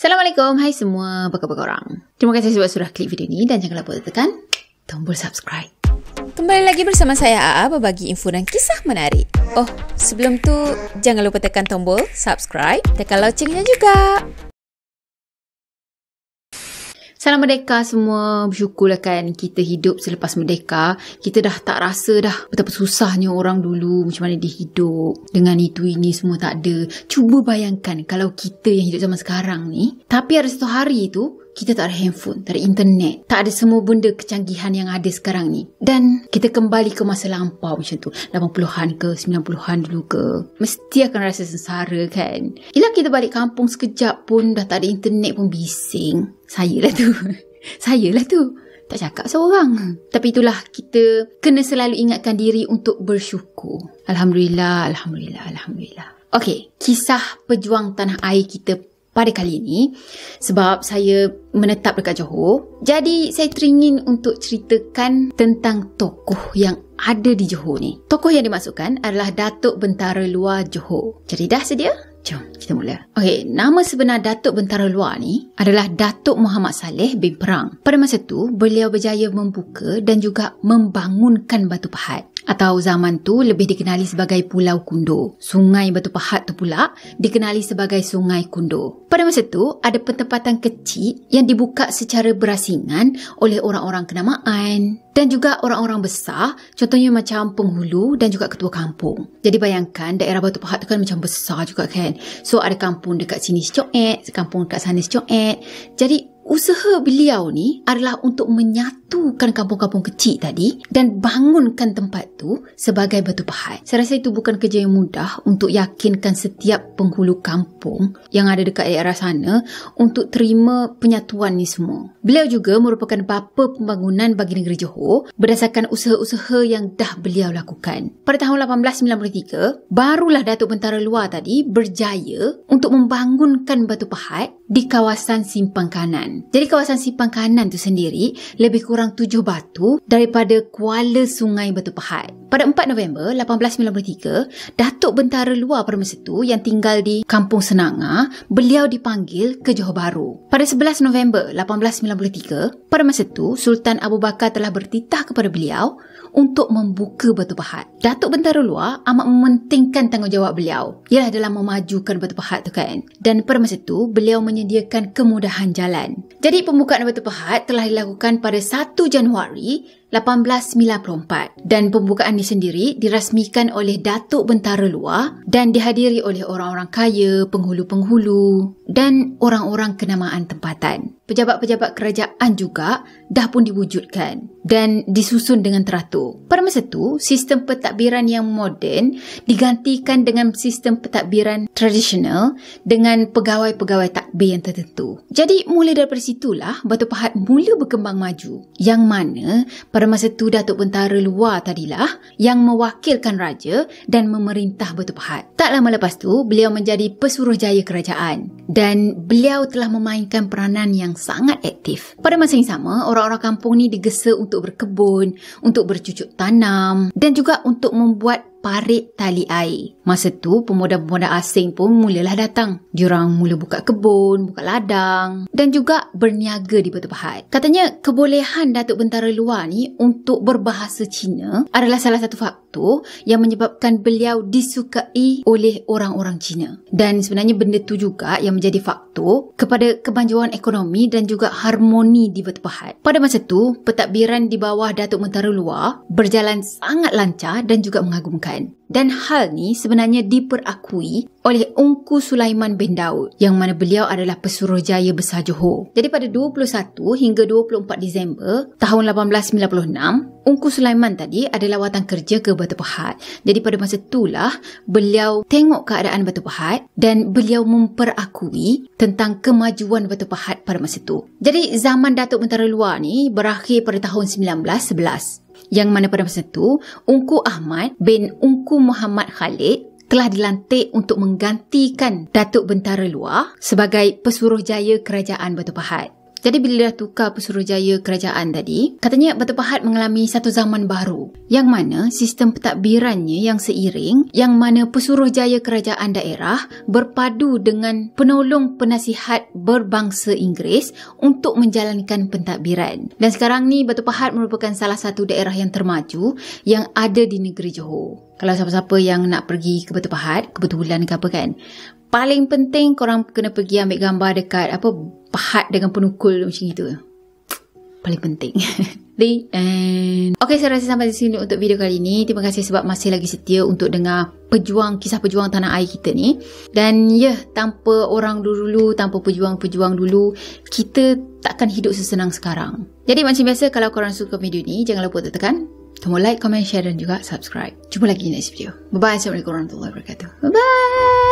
Assalamualaikum, hai semua, apa khabar korang? Terima kasih sebab sudah klik video ni dan jangan lupa tekan tombol subscribe. Kembali lagi bersama saya Aa berbagi info dan kisah menarik. Oh, sebelum tu jangan lupa tekan tombol subscribe, tekan loncengnya juga. Salam merdeka semua, bersyukurlah kan kita hidup selepas merdeka. Kita dah tak rasa dah betapa susahnya orang dulu, macam mana dia hidup. Dengan itu ini semua tak ada. Cuba bayangkan kalau kita yang hidup zaman sekarang ni, tapi ada satu hari tu, kita tak ada handphone, tak ada internet, tak ada semua benda kecanggihan yang ada sekarang ni. Dan kita kembali ke masa lampau macam tu, 80-an ke 90-an dulu ke. Mesti akan rasa sengsara kan. Yelah kita balik kampung sekejap pun dah tak ada internet pun bising. Sayalah tu. Sayalah tu. Tak cakap seorang. Tapi itulah, kita kena selalu ingatkan diri untuk bersyukur. Alhamdulillah, Alhamdulillah, Alhamdulillah. Okey, kisah pejuang tanah air kita pada kali ini, sebab saya menetap dekat Johor, jadi saya teringin untuk ceritakan tentang tokoh yang ada di Johor ni. Tokoh yang dimaksudkan adalah Datuk Bentara Luar Johor. Jadi dah sedia? Jom kita mula. Okey, nama sebenar Datuk Bentara Luar ni adalah Datuk Muhammad Saleh bin Perang. Pada masa tu, beliau berjaya membuka dan juga membangunkan Batu Pahat, atau zaman tu lebih dikenali sebagai Pulau Kundo. Sungai Batu Pahat tu pula dikenali sebagai Sungai Kundo. Pada masa tu, ada pertempatan kecil yang dibuka secara berasingan oleh orang-orang kenamaan dan juga orang-orang besar, contohnya macam penghulu dan juga ketua kampung. Jadi bayangkan daerah Batu Pahat tu kan macam besar juga kan. So ada kampung dekat sini secoet, kampung dekat sana secoet. Jadi usaha beliau ni adalah untuk menyatukan kampung-kampung kecil tadi dan bangunkan tempat tu sebagai Batu Pahat. Saya rasa itu bukan kerja yang mudah untuk yakinkan setiap penghulu kampung yang ada dekat daerah sana untuk terima penyatuan ni semua. Beliau juga merupakan bapa pembangunan bagi negeri Johor berdasarkan usaha-usaha yang dah beliau lakukan. Pada tahun 1893, barulah Datuk Bentara Luar tadi berjaya untuk membangunkan Batu Pahat di kawasan Simpang Kanan. Jadi kawasan Simpang Kanan tu sendiri lebih kurang 7 batu daripada kuala Sungai Batu Pahat. Pada 4 November 1893, Datuk Bentara Luar pada masa tu yang tinggal di Kampung Senanga, beliau dipanggil ke Johor Bahru. Pada 11 November 1893, pada masa tu Sultan Abu Bakar telah bertitah kepada beliau untuk membuka Batu Pahat. Datuk Bentara Luar amat mementingkan tanggungjawab beliau, ialah dalam memajukan Batu Pahat tu kan. Dan pada masa tu beliau menyediakan kemudahan jalan. Jadi pembukaan Batu Pahat telah dilakukan pada 1 Januari 1894 dan pembukaan ini sendiri dirasmikan oleh Datuk Bentara Luar dan dihadiri oleh orang-orang kaya, penghulu-penghulu dan orang-orang kenamaan tempatan. Pejabat-pejabat kerajaan juga dah pun diwujudkan dan disusun dengan teratur. Pada masa tu, sistem pentadbiran yang moden digantikan dengan sistem pentadbiran tradisional dengan pegawai-pegawai takbir yang tertentu. Jadi mula daripada situlah Batu Pahat mula berkembang maju, yang mana pada masa tu Datuk Bentara Luar tadilah yang mewakilkan raja dan memerintah Batu Pahat. Tak lama lepas tu, beliau menjadi pesuruhjaya kerajaan dan beliau telah memainkan peranan yang sangat aktif. Pada masa yang sama, orang-orang kampung ni digesa untuk berkebun, untuk bercucuk tanam dan juga untuk membuat parit tali air. Masa tu, pemuda-pemuda asing pun mulalah datang. Diorang mula buka kebun, buka ladang dan juga berniaga di Batu Pahat. Katanya, kebolehan Datuk Bentara Luar ni untuk berbahasa Cina adalah salah satu faktor yang menyebabkan beliau disukai oleh orang-orang Cina. Dan sebenarnya benda tu juga yang menjadi faktor kepada kemajuan ekonomi dan juga harmoni di Batu Pahat. Pada masa tu, pentadbiran di bawah Datuk Bentara Luar berjalan sangat lancar dan juga mengagumkan. Dan hal ni sebenarnya diperakui oleh Ungku Sulaiman bin Daud, yang mana beliau adalah Pesuruhjaya Besar Johor. Jadi pada 21 hingga 24 Disember tahun 1896, Ungku Sulaiman tadi ada lawatan kerja ke Batu Pahat. Jadi pada masa itulah beliau tengok keadaan Batu Pahat dan beliau memperakui tentang kemajuan Batu Pahat pada masa itu. Jadi zaman Datuk Bentara Luar ni berakhir pada tahun 1911. Yang mana pada masa itu, Ungku Ahmad bin Ungku Muhammad Khalid telah dilantik untuk menggantikan Datuk Bentara Luar sebagai Pesuruhjaya Kerajaan Batu Pahat. Jadi bila dah tukar Pesuruhjaya kerajaan tadi, katanya Batu Pahat mengalami satu zaman baru yang mana sistem pentadbirannya yang seiring, yang mana Pesuruhjaya kerajaan daerah berpadu dengan penolong penasihat berbangsa Inggeris untuk menjalankan pentadbiran. Dan sekarang ni Batu Pahat merupakan salah satu daerah yang termaju yang ada di negeri Johor. Kalau siapa-siapa yang nak pergi ke Batu Pahat, kebetulan ke apa kan, paling penting korang kena pergi ambil gambar dekat pahat dengan penukul macam itu. Paling penting. Okay, saya rasa sampai di sini untuk video kali ini. Terima kasih sebab masih lagi setia untuk dengar kisah pejuang tanah air kita ni. Dan tanpa orang dulu, tanpa pejuang-pejuang dulu, kita takkan hidup sesenang sekarang. Jadi macam biasa, kalau korang suka video ni, jangan lupa tekan tombol like, comment, share dan juga subscribe. Jumpa lagi next video. Bye-bye. Assalamualaikum warahmatullahi wabarakatuh. Bye-bye.